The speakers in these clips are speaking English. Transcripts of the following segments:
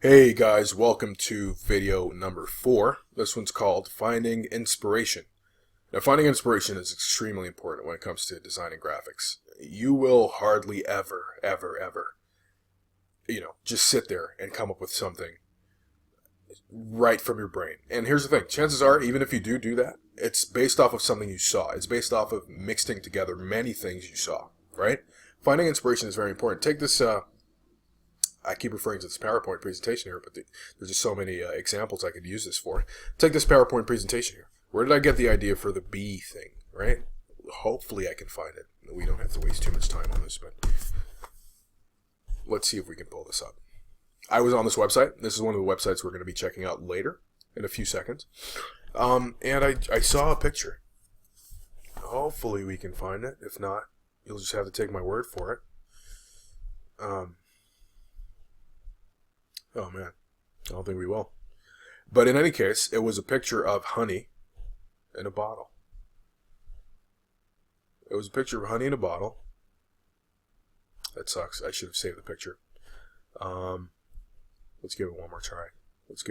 Hey guys, welcome to video number 4. This one's called Finding Inspiration. Now, finding inspiration is extremely important when it comes to designing graphics. You will hardly ever, just sit there and come up with something right from your brain. And here's the thing, chances are, even if you do that, it's based off of something you saw. It's based off of mixing together many things you saw, right? Finding inspiration is very important. Take this, I keep referring to this PowerPoint presentation here, but there's just so many examples I could use this for. Take this PowerPoint presentation here. Where did I get the idea for the bee thing, right? Hopefully I can find it. We don't have to waste too much time on this, but let's see if we can pull this up. I was on this website. This is one of the websites we're going to be checking out later in a few seconds. And I saw a picture. Hopefully we can find it. If not, you'll just have to take my word for it. Oh man, I don't think we will. But in any case, it was a picture of honey in a bottle. It was a picture of honey in a bottle. That sucks. I should have saved the picture. Let's give it one more try. Let's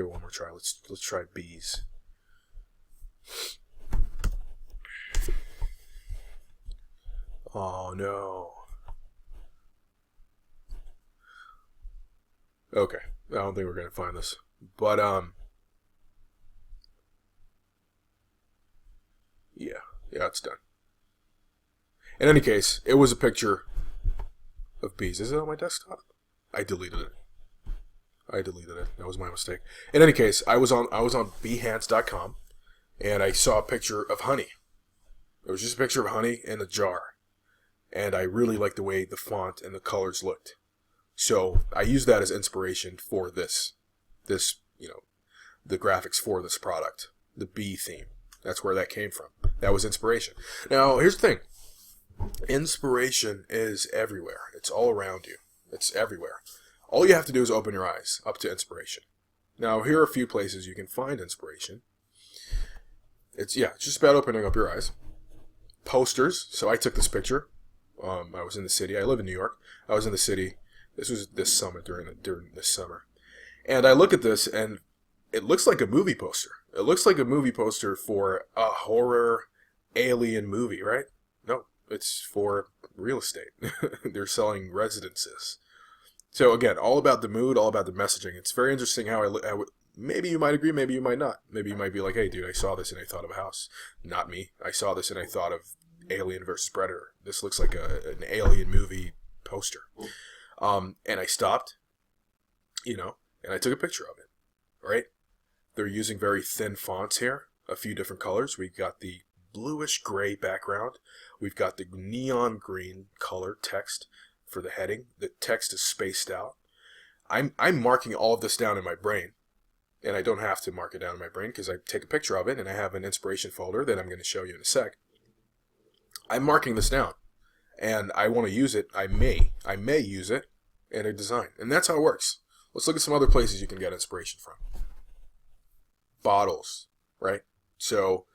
try bees. Oh no. Okay. I don't think we're going to find this. But, yeah, it's done. In any case, it was a picture of bees. Is it on my desktop? I deleted it. That was my mistake. In any case, I was on behance.com, and I saw a picture of honey. It was just a picture of honey in a jar. And I really liked the way the font and the colors looked. So I used that as inspiration for the graphics for this product, the bee theme. That's where that came from. That was inspiration. Now, here's the thing. Inspiration is everywhere. It's all around you. It's everywhere. All you have to do is open your eyes up to inspiration. Now, here are a few places you can find inspiration. It's just about opening up your eyes. Posters. So I took this picture. I was in the city. I live in New York. I was in the city. This was this summer, during this summer. And I look at this, and it looks like a movie poster. It looks like a movie poster for a horror alien movie, right? No, it's for real estate. They're selling residences. So again, all about the mood, all about the messaging. It's very interesting how maybe you might agree, maybe you might not. Maybe you might be like, hey, dude, I saw this and I thought of a house. Not me. I saw this and I thought of Alien versus Predator. This looks like an alien movie poster. And I stopped, and I took a picture of it, right? They're using very thin fonts here, a few different colors. We've got the bluish gray background. We've got the neon green color text for the heading. The text is spaced out. I'm marking all of this down in my brain, and I don't have to mark it down in my brain because I take a picture of it and I have an inspiration folder that I'm going to show you in a sec. I'm marking this down, and I want to use it. I may use it in a design. And that's how it works. Let's look at some other places you can get inspiration from. Bottles, right? So,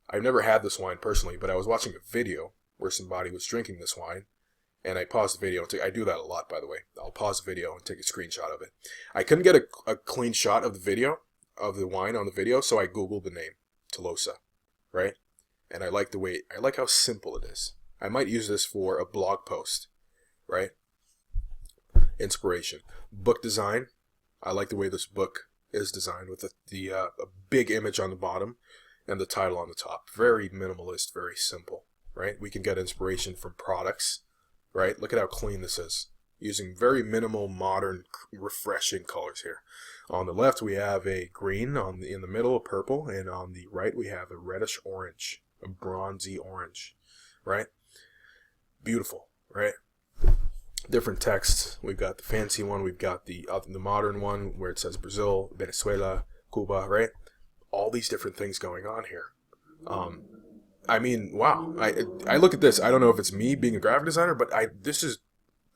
I've never had this wine personally, but I was watching a video where somebody was drinking this wine, and I paused the video. I do that a lot, by the way. I'll pause the video and take a screenshot of it. I couldn't get a clean shot of the video, of the wine on the video, so I Googled the name, Tolosa, right? And I like how simple it is. I might use this for a blog post, right? Inspiration. Book design. I like the way this book is designed with a big image on the bottom and the title on the top. Very minimalist, very simple, right? We can get inspiration from products, right? Look at how clean this is. Using very minimal, modern, refreshing colors here. On the left, we have a green, in the middle, a purple, and on the right, we have a reddish orange, a bronzy orange, right? Beautiful, right? Different texts. We've got the fancy one. We've got the modern one where it says Brazil, Venezuela, Cuba, right? All these different things going on here. I mean, wow. I look at this. I don't know if it's me being a graphic designer, but this is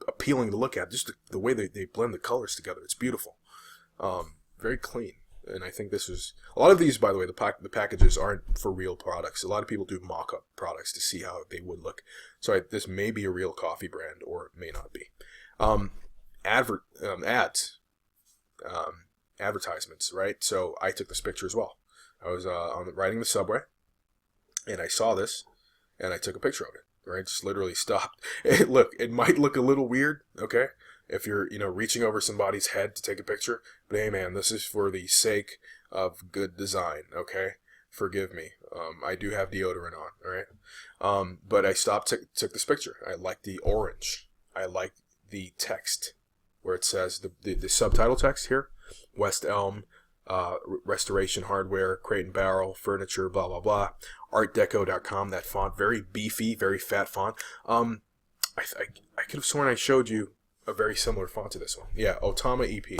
appealing to look at. Just the way they blend the colors together. It's beautiful. Very clean. And I think this is a lot of these, by the way, the packages aren't for real products. A lot of people do mock-up products to see how they would look. So this may be a real coffee brand, or it may not be. Ads. advertisements, right? So I took this picture as well. I was riding the subway, and I saw this, and I took a picture of it. Right, just literally stopped. Look, it might look a little weird, okay, if you're reaching over somebody's head to take a picture. But hey, man, this is for the sake of good design, okay? Forgive me. I do have deodorant on, all right? But I stopped, took this picture. I like the orange. I like the text where it says the subtitle text here: West Elm, Restoration Hardware, Crate and Barrel, Furniture, blah, blah, blah. ArtDeco.com, that font, very beefy, very fat font. I could have sworn I showed you a very similar font to this one. Yeah, Otama EP.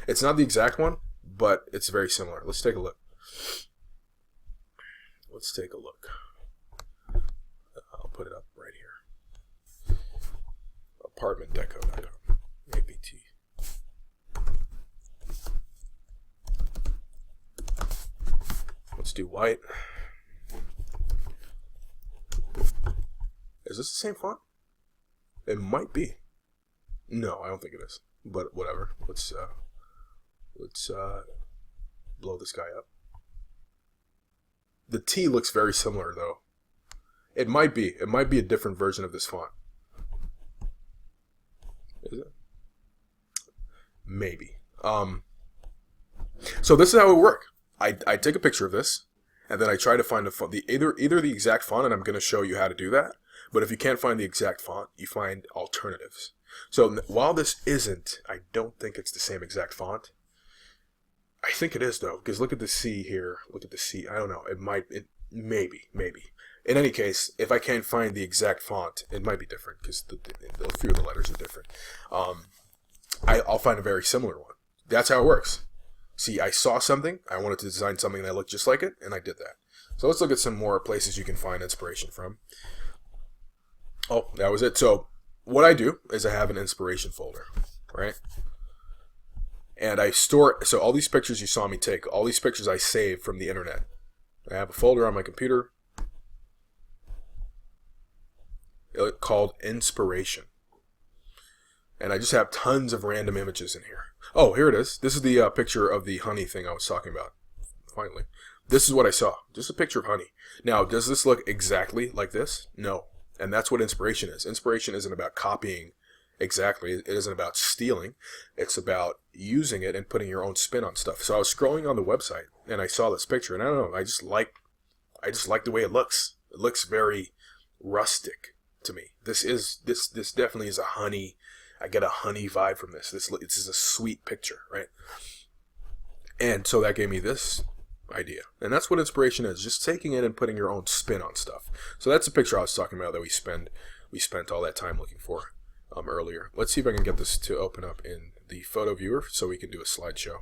It's not the exact one, but it's very similar. Let's take a look. Let's take a look. I'll put it up right here. ApartmentDeco.com. APT. Let's do white. Is this the same font? It might be. No, I don't think it is. But whatever. Let's blow this guy up. The T looks very similar though. It might be. It might be a different version of this font. Is it? Maybe. So this is how it would work. I take a picture of this, and then I try to find a font, either the exact font, and I'm going to show you how to do that. But if you can't find the exact font, you find alternatives. So while this isn't, I don't think it's the same exact font. I think it is though, because look at the C here. Look at the C. I don't know. Maybe. In any case, if I can't find the exact font, it might be different because a few of the letters are different. I'll find a very similar one. That's how it works. See, I saw something, I wanted to design something that looked just like it, and I did that. So let's look at some more places you can find inspiration from. Oh, that was it. So what I do is I have an inspiration folder, right? And I store, so all these pictures you saw me take, all these pictures I save from the internet. I have a folder on my computer called Inspiration. And I just have tons of random images in here. Oh, here it is. This is the picture of the honey thing I was talking about. Finally. This is what I saw. Just a picture of honey. Now, does this look exactly like this? No. And that's what inspiration is. Inspiration isn't about copying exactly. It isn't about stealing. It's about using it and putting your own spin on stuff. So I was scrolling on the website, and I saw this picture, and I don't know, I just like the way it looks. It looks very rustic to me. This definitely is a honey. I get a honey vibe from this. This is a sweet picture, right? And so that gave me this idea. And that's what inspiration is, just taking it and putting your own spin on stuff. So that's the picture I was talking about that we spent all that time looking for earlier. Let's see if I can get this to open up in the photo viewer so we can do a slideshow.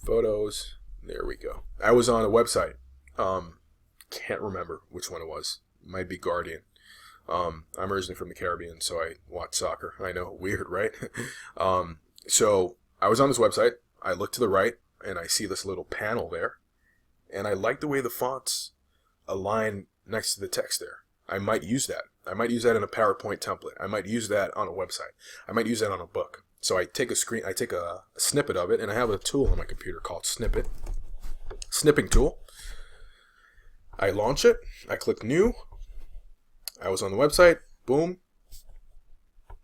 Photos, there we go. I was on a website. Can't remember which one it was. Might be Guardian. I'm originally from the Caribbean, so I watch soccer. I know, weird, right? So I was on this website. I look to the right, and I see this little panel there. And I like the way the fonts align next to the text there. I might use that. I might use that in a PowerPoint template. I might use that on a website. I might use that on a book. So I take a snippet of it, and I have a tool on my computer called Snippet. Snipping tool. I launch it. I click New. I was on the website. Boom.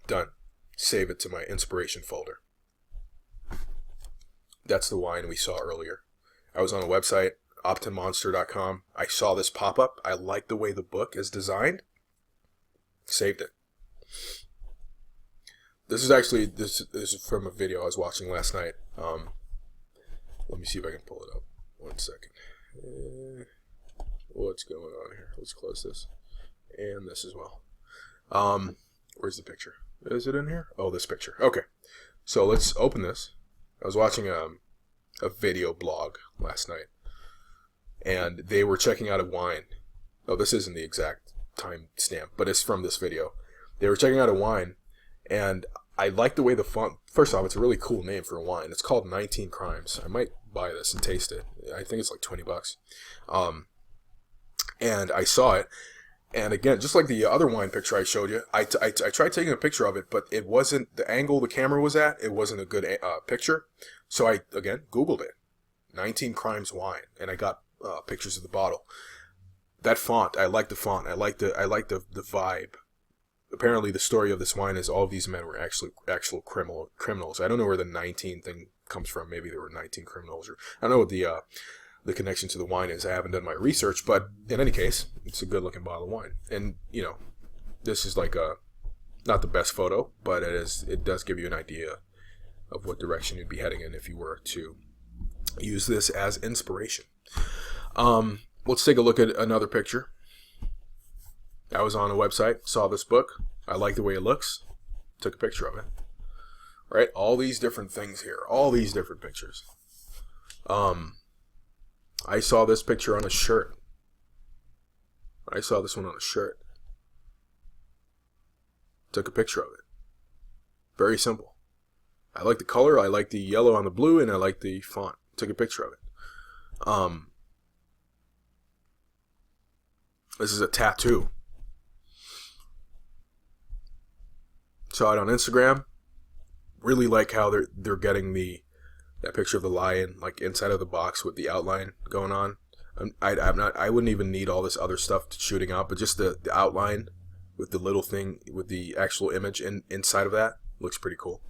Done. Save it to my inspiration folder. That's the wine we saw earlier. I was on a website, OptinMonster.com. I saw this pop up. I like the way the book is designed. Saved it. This is from a video I was watching last night. Let me see if I can pull it up. 1 second. What's going on here? Let's close this. And this as well. Where's the picture? Is it in here? Oh, this picture. Okay. So let's open this. I was watching a video blog last night, and they were checking out a wine. Oh, this isn't the exact time stamp, but it's from this video. They were checking out a wine, and I like the way the font. First off, it's a really cool name for a wine. It's called 19 Crimes. I might buy this and taste it. I think it's like $20. And I saw it, And again, just like the other wine picture I showed you, I tried taking a picture of it, but it wasn't the angle the camera was at. It wasn't a good picture. So I, again, Googled it. 19 Crimes Wine. And I got pictures of the bottle. That font, I like the font. I like the vibe. Apparently the story of this wine is all of these men were actual criminals. I don't know where the 19 thing comes from. Maybe there were 19 criminals, or I don't know what the connection to the wine is. I haven't done my research, but in any case, it's a good looking bottle of wine. And you know, this is like not the best photo, but it does give you an idea of what direction you'd be heading in if you were to use this as inspiration. Let's take a look at another picture. I was on a website, saw this book. I like the way it looks. Took a picture of it. Right? All these different things here. All these different pictures. I saw this picture on a shirt. I saw this one on a shirt. Took a picture of it. Very simple. I like the color. I like the yellow on the blue, and I like the font. Took a picture of it. This is a tattoo. Saw it on Instagram. Really like how they're getting that picture of the lion like inside of the box with the outline going on. I wouldn't even need all this other stuff shooting out, but just the outline with the little thing with the actual image inside of that looks pretty cool.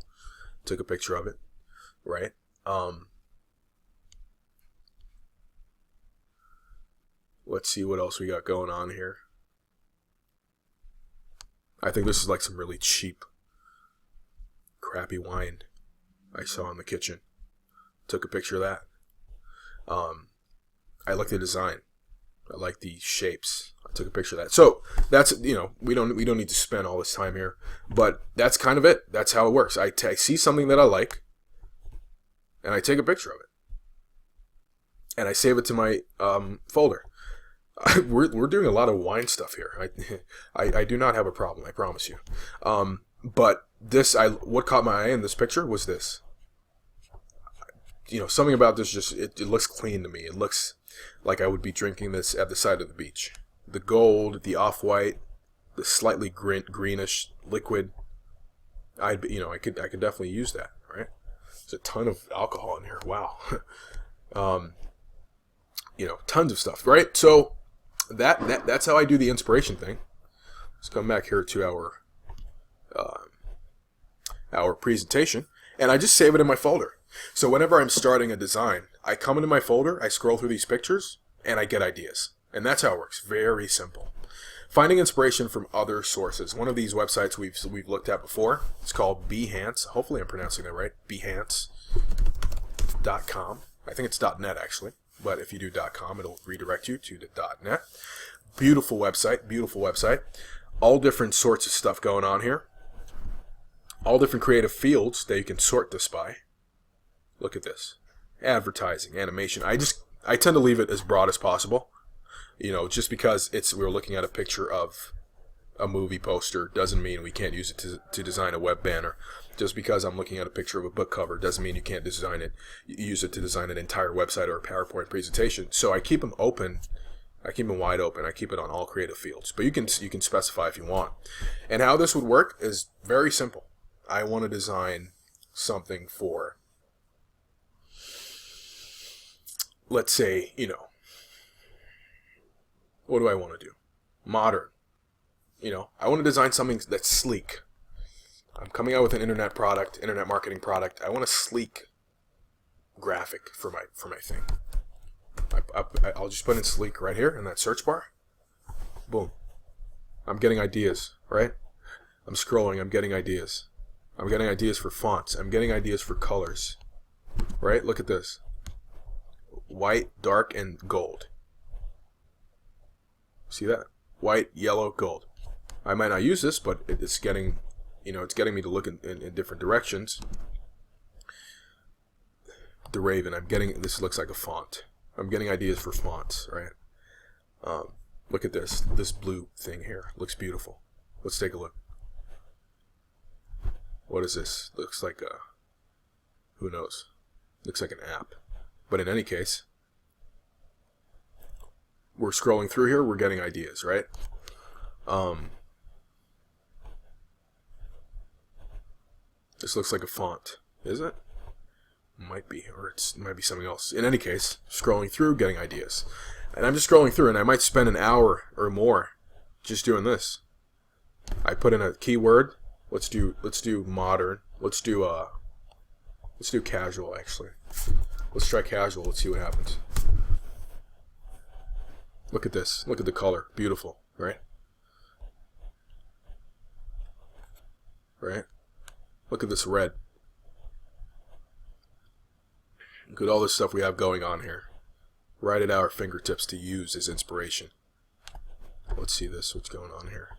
Took a picture of it, right? Let's see what else we got going on here. I think this is like some really cheap, crappy wine I saw in the kitchen. Took a picture of that. I like the design. I like the shapes. I took a picture of that. So that's, you know, we don't need to spend all this time here, but that's kind of it. That's how it works. I see something that I like, and I take a picture of it, and I save it to my folder. We're doing a lot of wine stuff here. I do not have a problem. I promise you. But what caught my eye in this picture was this. You know, something about this just it looks clean to me. It looks like I would be drinking this at the side of the beach. The gold, the off-white, the slightly greenish liquid. I could definitely use that. Right? There's a ton of alcohol in here. Wow. Tons of stuff. Right? So that's how I do the inspiration thing. Let's come back here to our presentation, and I just save it in my folder. So whenever I'm starting a design, I come into my folder, I scroll through these pictures, and I get ideas. And that's how it works. Very simple. Finding inspiration from other sources. One of these websites we've looked at before, it's called Behance. Hopefully I'm pronouncing that right. Behance.com. I think it's .net actually, but if you do .com, it'll redirect you to the .net. Beautiful website. All different sorts of stuff going on here. All different creative fields that you can sort this by. Look at this. Advertising, animation. I tend to leave it as broad as possible. You know, just because we're looking at a picture of a movie poster doesn't mean we can't use it to design a web banner. Just because I'm looking at a picture of a book cover doesn't mean you can't use it to design an entire website or a PowerPoint presentation. So I keep them open. I keep them wide open. I keep it on all creative fields. But you can specify if you want. And how this would work is very simple. I want to design something for, let's say, what do I want to do? Modern. I want to design something that's sleek. I'm coming out with an internet marketing product. I want a sleek graphic for my thing. I'll just put in sleek right here in that search bar. Boom. I'm getting ideas, right? I'm scrolling. I'm getting ideas. I'm getting ideas for fonts. I'm getting ideas for colors, right? Look at this. White, dark, and gold. See that? White, yellow, gold. I might not use this, but it's getting me to look in different directions. The Raven. This looks like a font. I'm getting ideas for fonts, right? Look at this. This blue thing here. Looks beautiful. Let's take a look. What is this? Looks like who knows? Looks like an app. But in any case, we're scrolling through here. We're getting ideas, right? This looks like a font, is it? Might be, or it might be something else. In any case, scrolling through, getting ideas. And I'm just scrolling through, and I might spend an hour or more just doing this. I put in a keyword. Let's do modern. Let's do casual, actually. Let's try casual. Let's see what happens. Look at this. Look at the color. Beautiful, right? Right? Look at this red. Look at all this stuff we have going on here. Right at our fingertips to use as inspiration. Let's see this. What's going on here?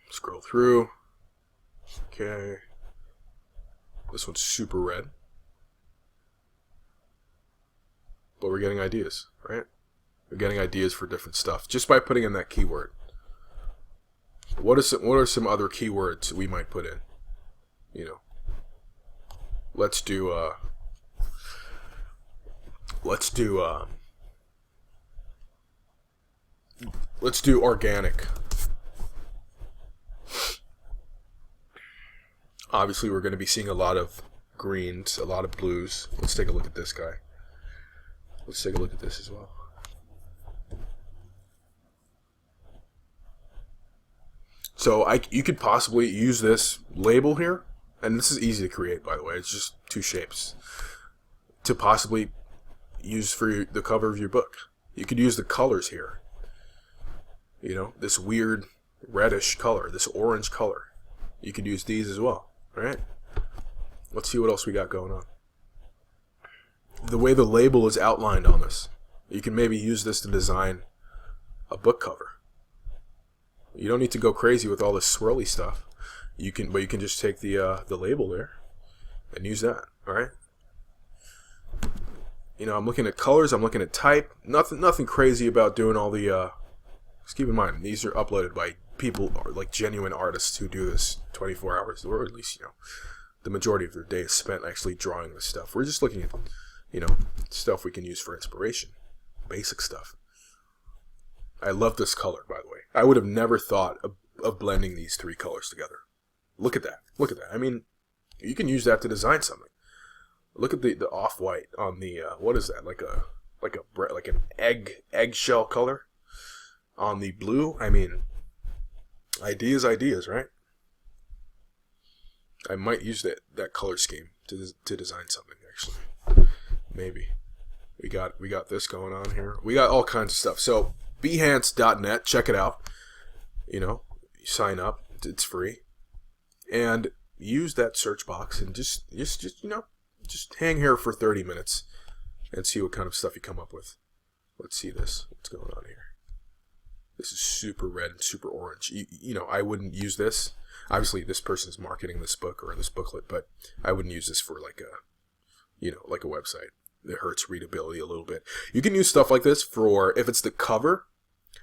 Scroll through. Okay. This one's super red. But we're getting ideas, right? We're getting ideas for different stuff just by putting in that keyword. What are some other keywords we might put in? You know, let's do organic. Obviously, we're going to be seeing a lot of greens, a lot of blues. Let's take a look at this guy. Let's take a look at this as well. So you could possibly use this label here, and this is easy to create, by the way. It's just two shapes to possibly use for the cover of your book. You could use the colors here. You know, this weird reddish color, this orange color. You could use these as well, all right? Let's see what else we got going on. The way the label is outlined on this, you can maybe use this to design a book cover. You don't need to go crazy with all this swirly stuff. But you can just take the label there and use that. All right. You know, I'm looking at colors. I'm looking at type. Nothing crazy about doing all the. Just keep in mind, these are uploaded by people like genuine artists who do this 24 hours, or at least the majority of their day is spent actually drawing this stuff. We're just looking at stuff we can use for inspiration, basic stuff. I love this color, by the way. I would have never thought of blending these three colors together. Look at that. Look at that. I mean, you can use that to design something. Look at the off-white on the what is that? Like an eggshell color on the blue. I mean, ideas, right? I might use that color scheme to design something actually. Maybe. We got this going on here. We got all kinds of stuff. So Behance.net, check it out. Sign up. It's free. And use that search box and just hang here for 30 minutes and see what kind of stuff you come up with. Let's see this. What's going on here? This is super red and super orange. I wouldn't use this. Obviously, this person is marketing this book or this booklet, but I wouldn't use this for like a website. It hurts readability a little bit. You can use stuff like this for, if it's the cover,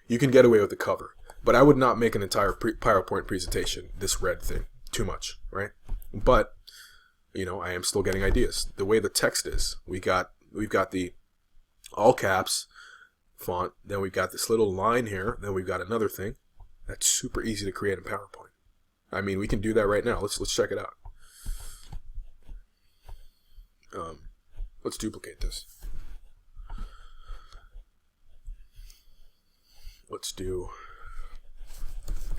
you can get away with the cover. But I would not make an entire PowerPoint presentation this red thing. Too much, right? But, I am still getting ideas. The way the text is, we've got the all caps font, then we've got this little line here, then we've got another thing. That's super easy to create in PowerPoint. I mean, we can do that right now. Let's check it out. Let's duplicate this. Let's do,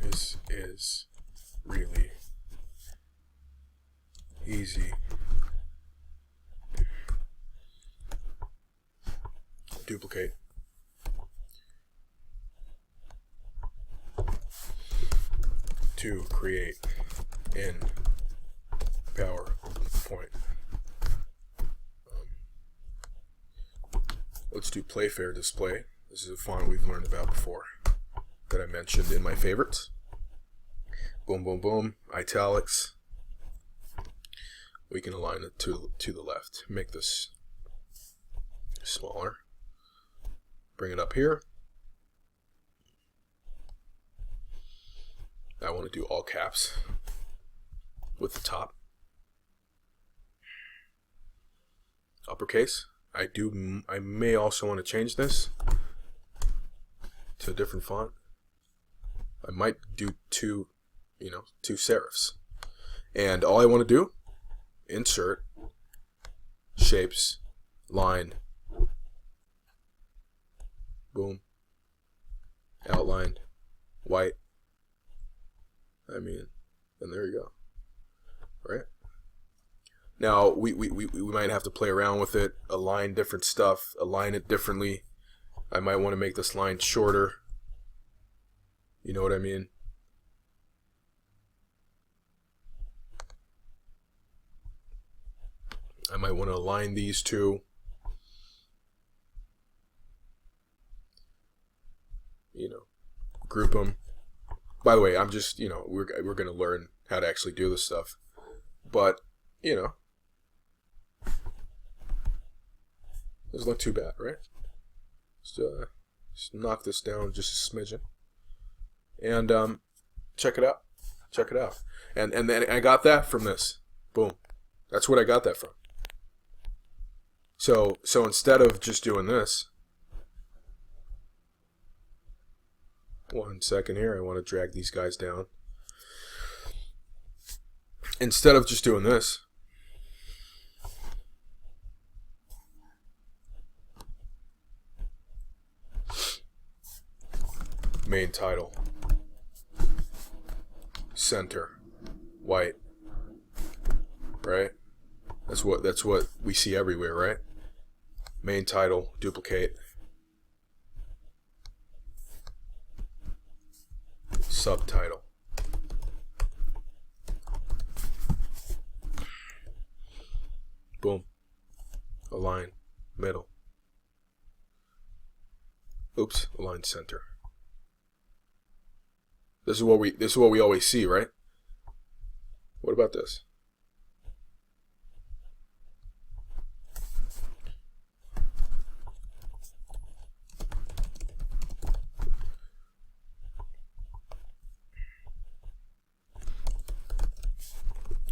this is really easy. Duplicate. To create in PowerPoint. Let's do Playfair Display. This is a font we've learned about before that I mentioned in my favorites. Boom, boom, boom. Italics. We can align it to the left. Make this smaller. Bring it up here. I want to do all caps with the top. Uppercase. I may also want to change this to a different font. I might do two serifs. And all I want to do, insert, shapes, line, boom, outline, white. And there you go. Right? Now, we might have to play around with it, align different stuff, align it differently. I might want to make this line shorter. You know what I mean? I might want to align these two. Group them. By the way, I'm just, we're going to learn how to actually do this stuff. But, doesn't look too bad, right? Just knock this down just a smidgen. And check it out. Check it out. And then I got that from this. Boom. That's what I got that from. So instead of just doing this, one second here, I want to drag these guys down. Instead of just doing this, main title, center, white, right? That's what we see everywhere, right? Main title, duplicate, subtitle, boom, align, middle, oops, align center. This is what we always see, right? What about this?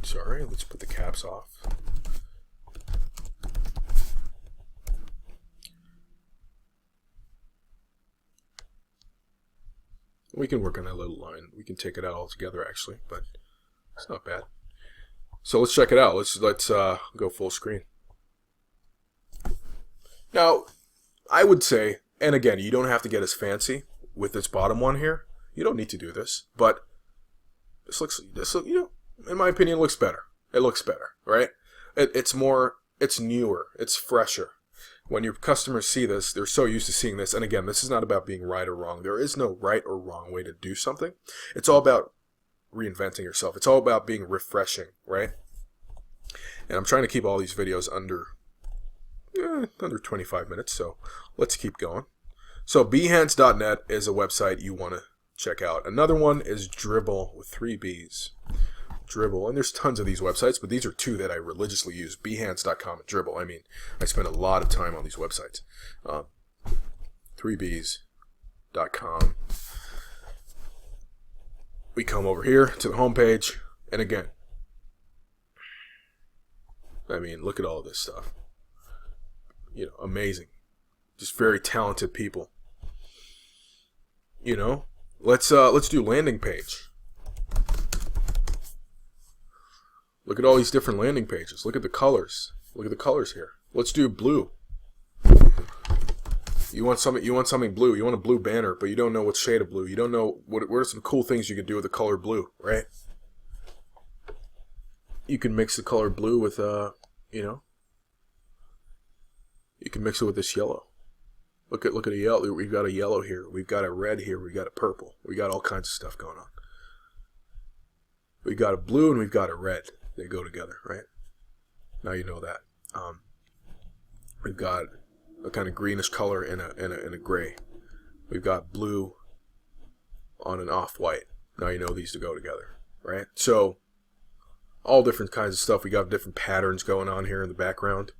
Sorry, let's put the caps off. We can work on that little line. We can take it out altogether, actually, but it's not bad. So let's check it out. Let's go full screen. Now, I would say, and again, you don't have to get as fancy with this bottom one here. You don't need to do this, but this looks, in my opinion, it looks better. It looks better, right? It's newer, it's fresher. When your customers see this, they're so used to seeing this. And again, this is not about being right or wrong. There is no right or wrong way to do something. It's all about reinventing yourself. It's all about being refreshing, right? And I'm trying to keep all these videos under 25 minutes, so let's keep going. So behance.net is a website you want to check out. Another one is Dribbble with 3 B's. Dribbble, and there's tons of these websites, but these are 2 that I religiously use, behance.com and Dribbble. I spend a lot of time on these websites. 3bs.com. We come over here to the homepage, and again, look at all of this stuff. Amazing. Just very talented people. Let's do landing page. Look at all these different landing pages. Look at the colors. Look at the colors here. Let's do blue. You want something blue. You want a blue banner, but you don't know what shade of blue. You don't know what are some cool things you could do with the color blue, right? You can mix the color blue with you can mix it with this yellow. Look at a yellow. We've got a yellow here. We've got a red here. We've got a purple. We got all kinds of stuff going on. We've got a blue and we've got a red. They go together, right? Now you know that. We've got a kind of greenish color and a gray. We've got blue on an off-white. Now you know these to go together, right? So all different kinds of stuff. We got different patterns going on here in the background.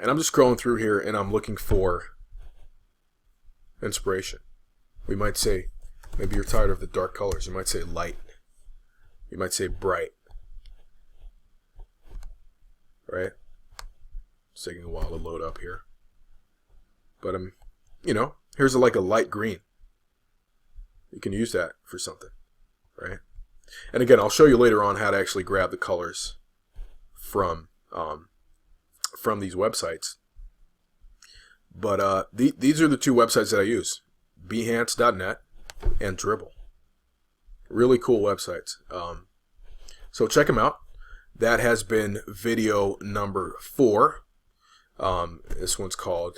And I'm just scrolling through here and I'm looking for inspiration. We might say, maybe you're tired of the dark colors. You might say light. You might say bright. Right? It's taking a while to load up here. But here's like a light green. You can use that for something, right? And again, I'll show you later on how to actually grab the colors from these websites. But these are the two websites that I use, Behance.net and Dribbble. Really cool websites. So check them out. That has been video number 4. This one's called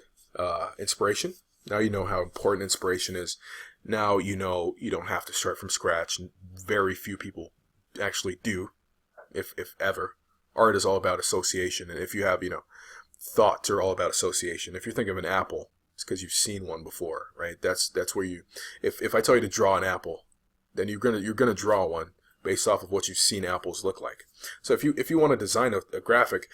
Inspiration. Now you know how important inspiration is. Now you know you don't have to start from scratch. Very few people actually do, if ever. Art is all about association, and if you have, thoughts are all about association. If you're thinking of an apple, it's because you've seen one before, right? That's where you. If I tell you to draw an apple, then you're gonna draw one based off of what you've seen apples look like. So if you want to design a graphic,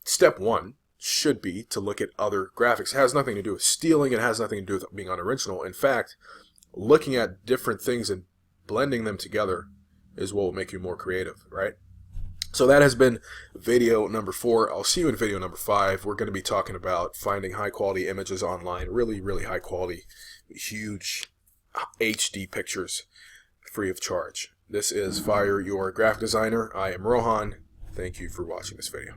step 1 should be to look at other graphics. It has nothing to do with stealing. It has nothing to do with being unoriginal. In fact, looking at different things and blending them together is what will make you more creative, right? So that has been video number 4. I'll see you in video number 5. We're going to be talking about finding high quality images online, really, really high quality, huge HD pictures free of charge. This is Fire Your Graphic Designer. I am Rohan. Thank you for watching this video.